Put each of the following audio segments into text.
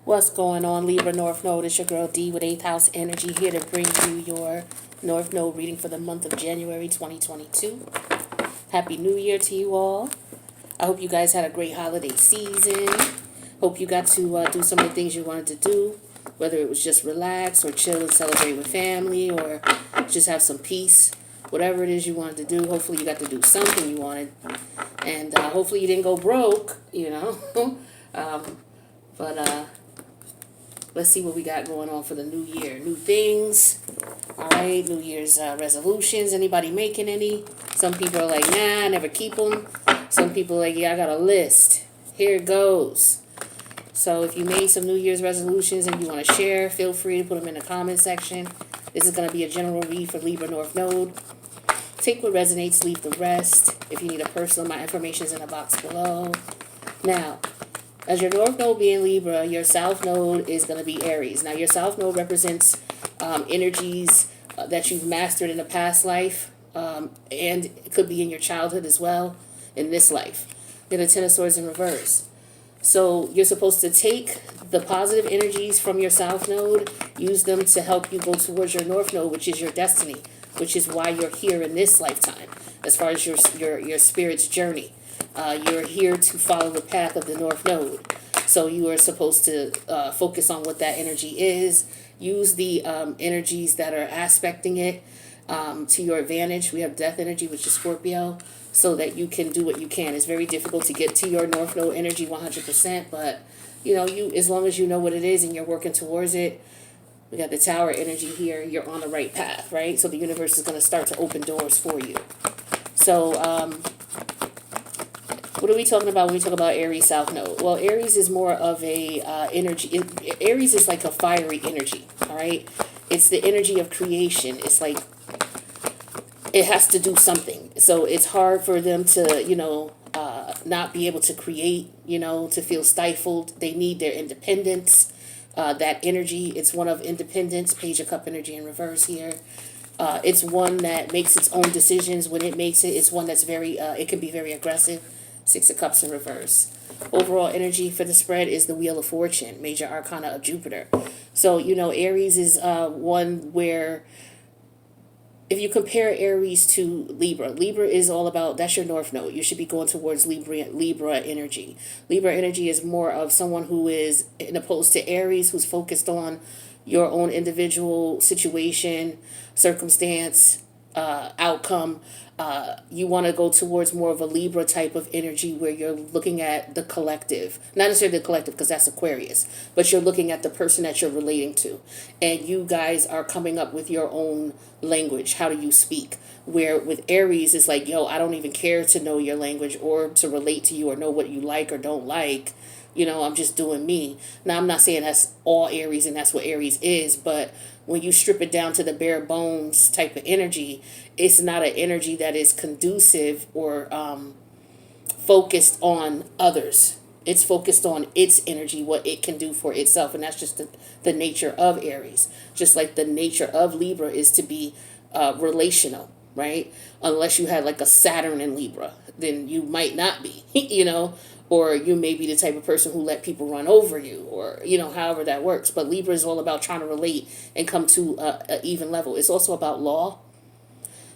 What's going on, Libra North Node? It's your girl D with 8th House Energy here to bring you your North Node reading for the month of January 2022. Happy New Year to you all. I hope you guys had a great holiday season. Hope you got to do some of the things you wanted to do, whether it was just relax or chill and celebrate with family or just have some peace. Whatever it is you wanted to do, hopefully you got to do something you wanted. And hopefully you didn't go broke, but let's see what we got going on for the new year. New things. All right, New Year's resolutions. Anybody making any? Some people are like, nah, I never keep them. Some people are like, yeah, I got a list. Here it goes. So if you made some New Year's resolutions and you want to share, feel free to put them in the comment section. This is going to be a general read for Libra North Node. Take what resonates, leave the rest. If you need a personal, my information is in the box below. Now, as your North Node being Libra, your South Node is going to be Aries. Now, your South Node represents energies that you've mastered in a past life, and it could be in your childhood as well, in this life. Then the Ten of Swords in reverse. So you're supposed to take the positive energies from your South Node, use them to help you go towards your North Node, which is your destiny, which is why you're here in this lifetime, as far as your spirit's journey. You're here to follow the path of the North Node. So you are supposed to focus on what that energy is. Use the energies that are aspecting it to your advantage. We have death energy, which is Scorpio, so that you can do what you can. It's very difficult to get to your North Node energy 100%, but you as long as you know what it is and you're working towards it. We got the Tower energy here. You're on the right path, right? So the universe is going to start to open doors for you. So, what are we talking about when we talk about Aries South Node? Well, Aries is more of a energy. Aries is like a fiery energy, all right? It's the energy of creation. It's like it has to do something. So it's hard for them to, not be able to create, to feel stifled. They need their independence. That energy, it's one of independence. Page of Cup energy in reverse here. It's one that makes its own decisions when it makes it. It's one that's it can be very aggressive. Six of Cups in reverse. Overall energy for the spread is the Wheel of Fortune, major arcana of Jupiter. So, Aries is one where, if you compare Aries to Libra is all about, that's your North Node. You should be going towards Libra energy. Libra energy is more of someone who is, in opposed to Aries, who's focused on your own individual situation, circumstance, outcome. You want to go towards more of a Libra type of energy where you're looking at the collective, not necessarily the collective because that's Aquarius, but you're looking at the person that you're relating to, and you guys are coming up with your own language. How do you speak? Where with Aries, it's like, yo, I don't even care to know your language or to relate to you or know what you like or don't like. I'm just doing me. Now, I'm not saying that's all Aries and that's what Aries is, but when you strip it down to the bare bones type of energy, it's not an energy that is conducive or focused on others. It's focused on its energy, what it can do for itself. And that's just the nature of Aries. Just like the nature of Libra is to be relational, right? Unless you had like a Saturn in Libra, then you might not be, or you may be the type of person who let people run over you, or, however that works. But Libra is all about trying to relate and come to an even level. It's also about law.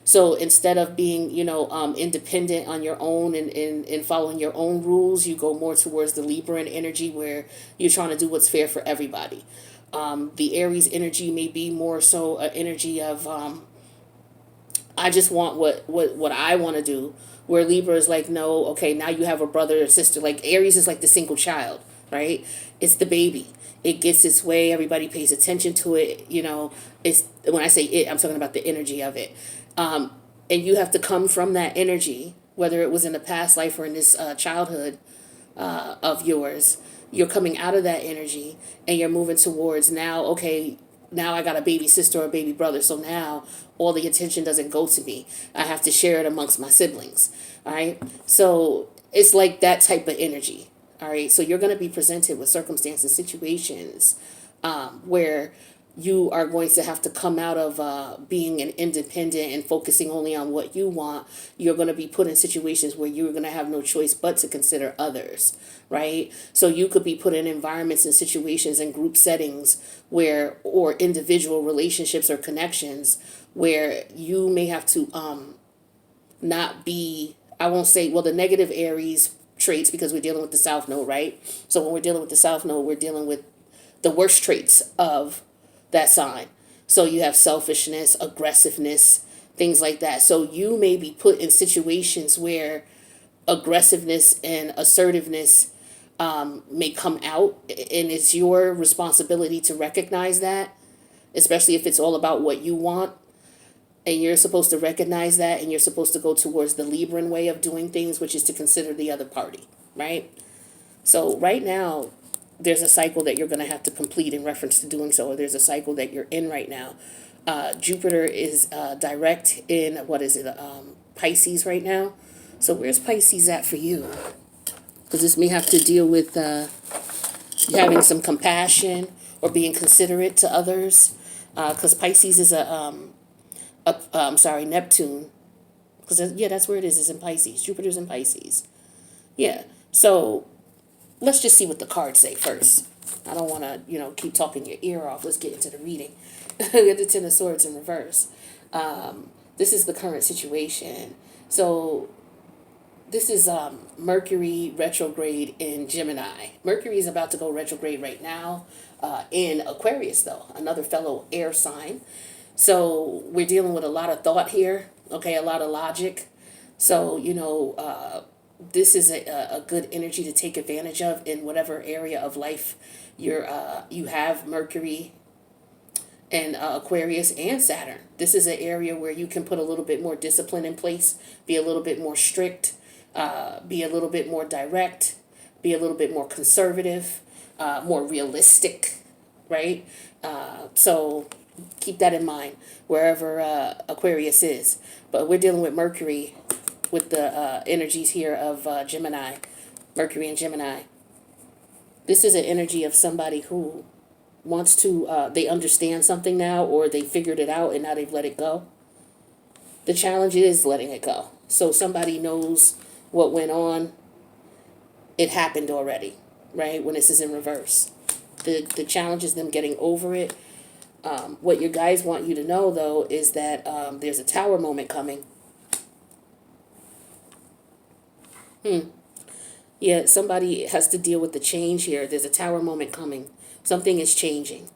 So instead of being, independent on your own and following your own rules, you go more towards the Libran energy where you're trying to do what's fair for everybody. The Aries energy may be more so an energy of, I just want what I want to do. Where Libra is like, no, okay, now you have a brother or sister. Like Aries is like the single child, right? It's the baby. It gets its way. Everybody pays attention to it. It's when I say it, I'm talking about the energy of it. And you have to come from that energy, whether it was in a past life or in this childhood of yours. You're coming out of that energy and you're moving towards now, okay, now I got a baby sister or a baby brother. So now all the attention doesn't go to me. I have to share it amongst my siblings. All right. So it's like that type of energy. All right. So you're going to be presented with circumstances, situations where you are going to have to come out of being an independent and focusing only on what you want. You're going to be put in situations where you're going to have no choice but to consider others, right? So you could be put in environments and situations and group settings where, or individual relationships or connections where you may have to not be, I won't say, well, the negative Aries traits, because we're dealing with the South Node, right? So when we're dealing with the South Node, we're dealing with the worst traits of that sign. So you have selfishness, aggressiveness, things like that. So you may be put in situations where aggressiveness and assertiveness may come out, and it's your responsibility to recognize that, especially if it's all about what you want. And you're supposed to recognize that, and you're supposed to go towards the Libran way of doing things, which is to consider the other party, right? So right now, there's a cycle that you're going to have to complete in reference to doing so, or there's a cycle that you're in right now. Jupiter is direct in, what is it, Pisces right now. So where's Pisces at for you? Because this may have to deal with having some compassion or being considerate to others. Because Pisces is Neptune. Because, yeah, that's where it is. It's in Pisces. Jupiter's in Pisces. Yeah. So let's just see what the cards say first. I don't want to, keep talking your ear off. Let's get into the reading. We have the Ten of Swords in reverse. This is the current situation. So this is Mercury retrograde in Gemini. Mercury is about to go retrograde right now in Aquarius, though, another fellow air sign. So we're dealing with a lot of thought here, okay, a lot of logic. So, this is a good energy to take advantage of in whatever area of life you have Mercury and Aquarius and Saturn. This is an area where you can put a little bit more discipline in place, be a little bit more strict, be a little bit more direct, be a little bit more conservative, more realistic, right? So keep that in mind wherever Aquarius is. But we're dealing with Mercury with the energies here of Gemini, Mercury and Gemini. This is an energy of somebody who wants to, they understand something now, or they figured it out and now they've let it go. The challenge is letting it go. So somebody knows what went on. It happened already, right? When this is in reverse. The challenge is them getting over it. What your guys want you to know, though, is that there's a tower moment coming. Yeah, somebody has to deal with the change here. There's a tower moment coming. Something is changing.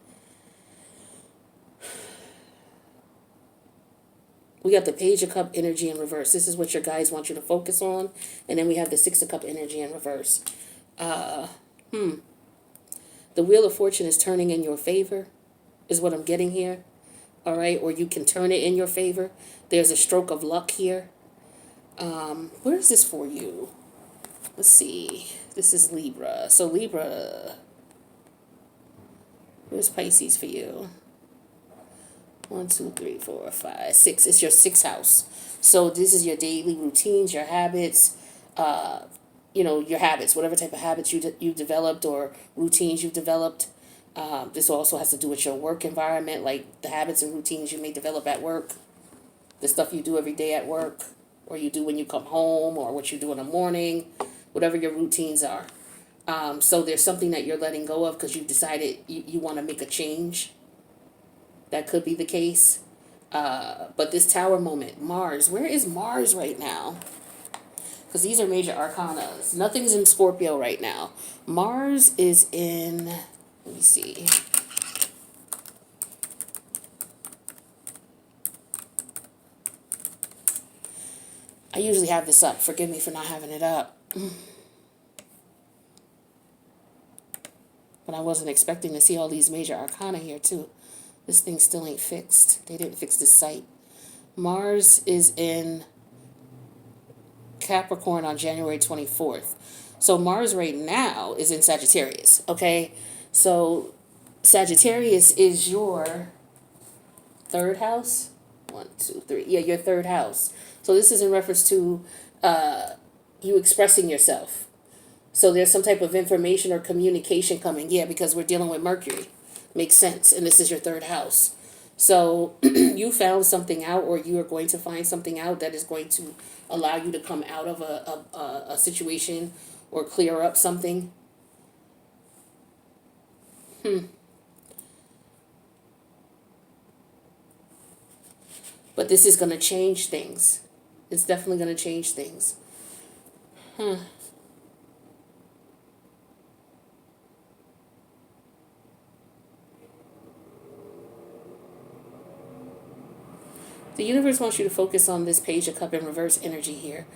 We got the Page of Cup energy in reverse. This is what your guys want you to focus on. And then we have the Six of Cup energy in reverse. The Wheel of Fortune is turning in your favor, is what I'm getting here. All right, or you can turn it in your favor. There's a stroke of luck here. Where is this for you? Let's see. This is Libra. So Libra, where's Pisces for you? 1, 2, 3, 4, 5, 6. It's your sixth house. So this is your daily routines, your habits, your habits, whatever type of habits you've developed or routines you've developed. This also has to do with your work environment, like the habits and routines you may develop at work, the stuff you do every day at work, or you do when you come home, or what you do in the morning, whatever your routines are. So there's something that you're letting go of because you've decided you want to make a change. That could be the case. But this tower moment, Mars, where is Mars right now? Because these are major arcanas. Nothing's in Scorpio right now. Mars is in, let me see. I usually have this up. Forgive me for not having it up. But I wasn't expecting to see all these major arcana here, too. This thing still ain't fixed. They didn't fix this site. Mars is in Capricorn on January 24th. So Mars right now is in Sagittarius, okay? So Sagittarius is your third house? 1, 2, 3. Yeah, your third house. So this is in reference to you expressing yourself. So there's some type of information or communication coming. Yeah, because we're dealing with Mercury. Makes sense. And this is your third house. So you found something out, or you are going to find something out that is going to allow you to come out of a situation or clear up something. But this is going to change things. It's definitely going to change things. The universe wants you to focus on this Page of Cup in reverse energy here.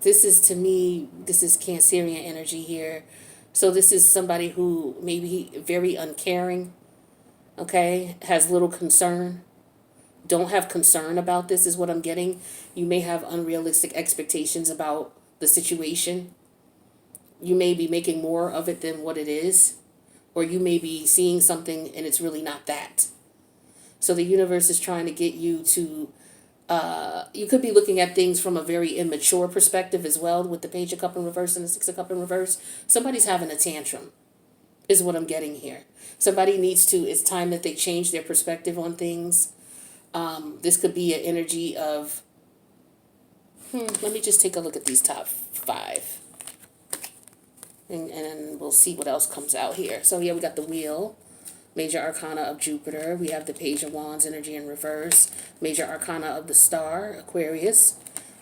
This is, to me, this is Cancerian energy here. So this is somebody who maybe very uncaring, okay, has little concern. Don't have concern about this is what I'm getting. You may have unrealistic expectations about the situation. You may be making more of it than what it is. Or you may be seeing something and it's really not that. So the universe is trying to get you to, you could be looking at things from a very immature perspective as well, with the Page of Cup in reverse and the Six of Cup in reverse. Somebody's having a tantrum, is what I'm getting here. Somebody needs to, it's time that they change their perspective on things. This could be an energy of, let me just take a look at these top 5. And we'll see what else comes out here. So yeah, we got the Wheel. Major Arcana of Jupiter. We have the Page of Wands energy in reverse. Major Arcana of the Star, Aquarius.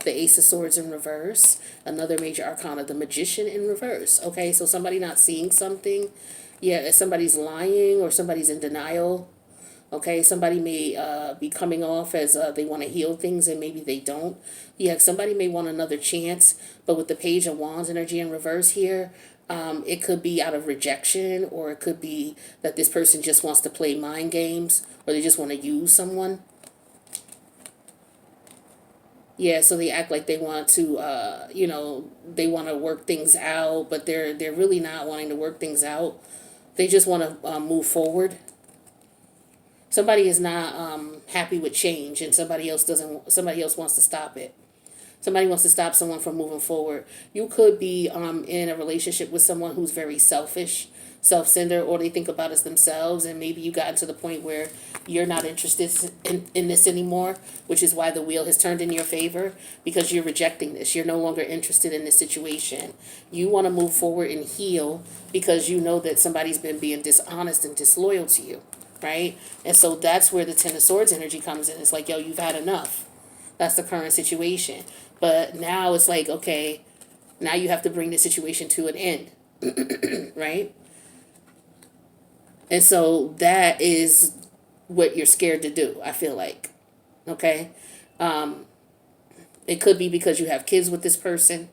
The Ace of Swords in reverse. Another Major Arcana, the Magician in reverse. Okay, so somebody not seeing something. Yeah, somebody's lying or somebody's in denial. Okay, somebody may be coming off as they want to heal things and maybe they don't. Yeah, somebody may want another chance, but with the Page of Wands energy in reverse here, it could be out of rejection, or it could be that this person just wants to play mind games, or they just want to use someone. Yeah, so they act like they want to, they want to work things out, but they're really not wanting to work things out. They just want to move forward. Somebody is not happy with change, and somebody else doesn't. Somebody else wants to stop it. Somebody wants to stop someone from moving forward. You could be in a relationship with someone who's very selfish, self-centered, or they think about us themselves, and maybe you got to the point where you're not interested in this anymore, which is why the wheel has turned in your favor, because you're rejecting this. You're no longer interested in this situation. You want to move forward and heal because you know that somebody's been being dishonest and disloyal to you, right? And so that's where the Ten of Swords energy comes in. It's like, yo, you've had enough. That's the current situation. But now it's like, okay, now you have to bring the situation to an end, right? And so that is what you're scared to do, I feel like, okay? It could be because you have kids with this person,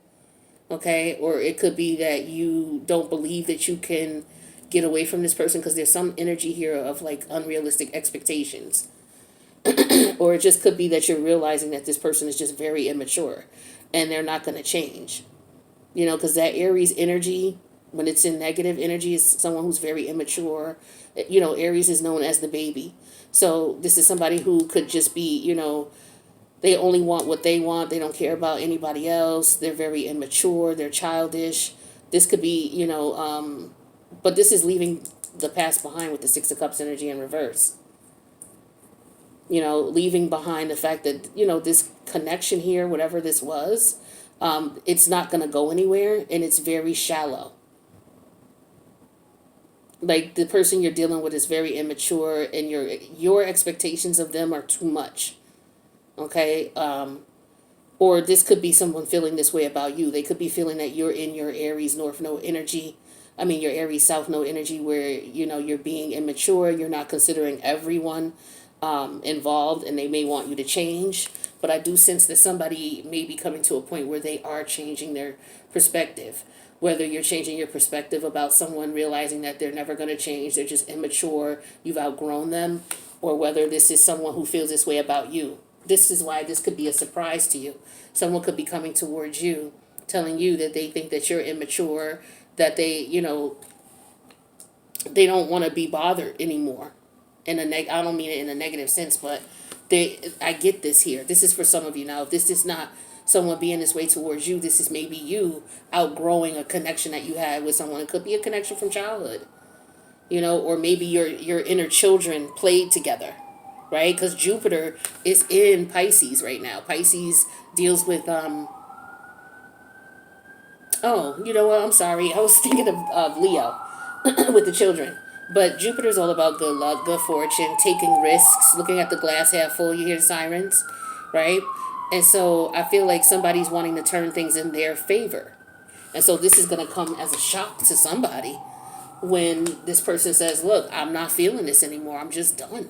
okay? Or it could be that you don't believe that you can get away from this person because there's some energy here of like unrealistic expectations. Or it just could be that you're realizing that this person is just very immature and they're not going to change. Because that Aries energy, when it's in negative energy, is someone who's very immature. Aries is known as the baby. So this is somebody who could just be, they only want what they want. They don't care about anybody else. They're very immature. They're childish. This could be, but this is leaving the past behind with the Six of Cups energy in reverse. Leaving behind the fact that, this connection here, whatever this was, it's not going to go anywhere, and it's very shallow. Like, the person you're dealing with is very immature, and your expectations of them are too much. Okay? Or this could be someone feeling this way about you. They could be feeling that you're in your Aries North Node energy. Your Aries South Node energy where, you're being immature. You're not considering everyone involved, and they may want you to change. But I do sense that somebody may be coming to a point where they are changing their perspective. Whether you're changing your perspective about someone realizing that they're never going to change, they're just immature, you've outgrown them, or whether this is someone who feels this way about you. This is why this could be a surprise to you. Someone could be coming towards you, telling you that they think that you're immature, that they, they don't want to be bothered anymore. I don't mean it in a negative sense, but I get this here. This is for some of you now. If this is not someone being this way towards you, this is maybe you outgrowing a connection that you had with someone. It could be a connection from childhood. or maybe your inner children played together, right? Because Jupiter is in Pisces right now. Pisces deals with oh, you know what? I'm sorry. I was thinking of Leo with the children. But Jupiter's all about good luck, good fortune, taking risks, looking at the glass half full. You hear the sirens, right? And so I feel like somebody's wanting to turn things in their favor. And so this is going to come as a shock to somebody when this person says, "Look, I'm not feeling this anymore. I'm just done."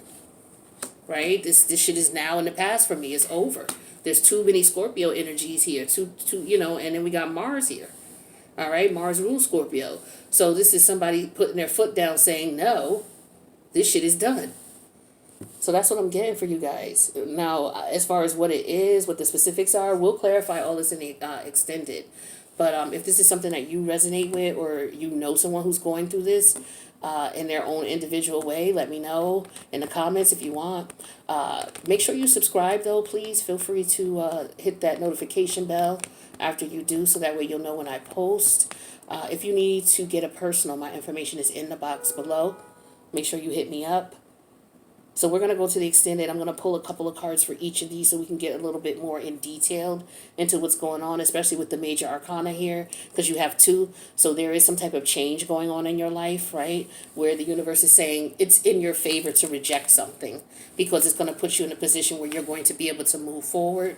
Right? This shit is now in the past for me. It's over. There's too many Scorpio energies here. And then we got Mars here. All right, Mars rules Scorpio. So this is somebody putting their foot down saying, "No, this shit is done." So that's what I'm getting for you guys. Now, as far as what it is, what the specifics are, we'll clarify all this in the extended. But if this is something that you resonate with, or you know someone who's going through this in their own individual way, let me know in the comments if you want. Make sure you subscribe, though, please. Feel free to hit that notification bell after you do, so that way you'll know when I post. If you need to get a personal, my information is in the box below. Make sure you hit me up. So we're going to go to the extended. I'm going to pull a couple of cards for each of these so we can get a little bit more in detail into what's going on, especially with the major arcana here, because you have two. So there is some type of change going on in your life, right? Where the universe is saying it's in your favor to reject something, because it's going to put you in a position where you're going to be able to move forward.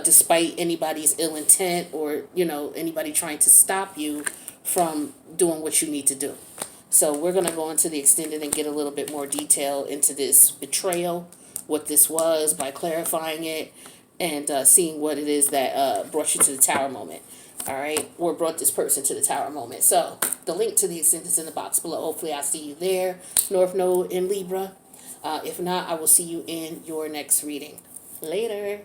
Despite anybody's ill intent, or, anybody trying to stop you from doing what you need to do. So we're going to go into the extended and get a little bit more detail into this betrayal, what this was, by clarifying it and seeing what it is that brought you to the tower moment. All right, or brought this person to the tower moment. So the link to the extended is in the box below. Hopefully I see you there. North Node in Libra. If not, I will see you in your next reading. Later.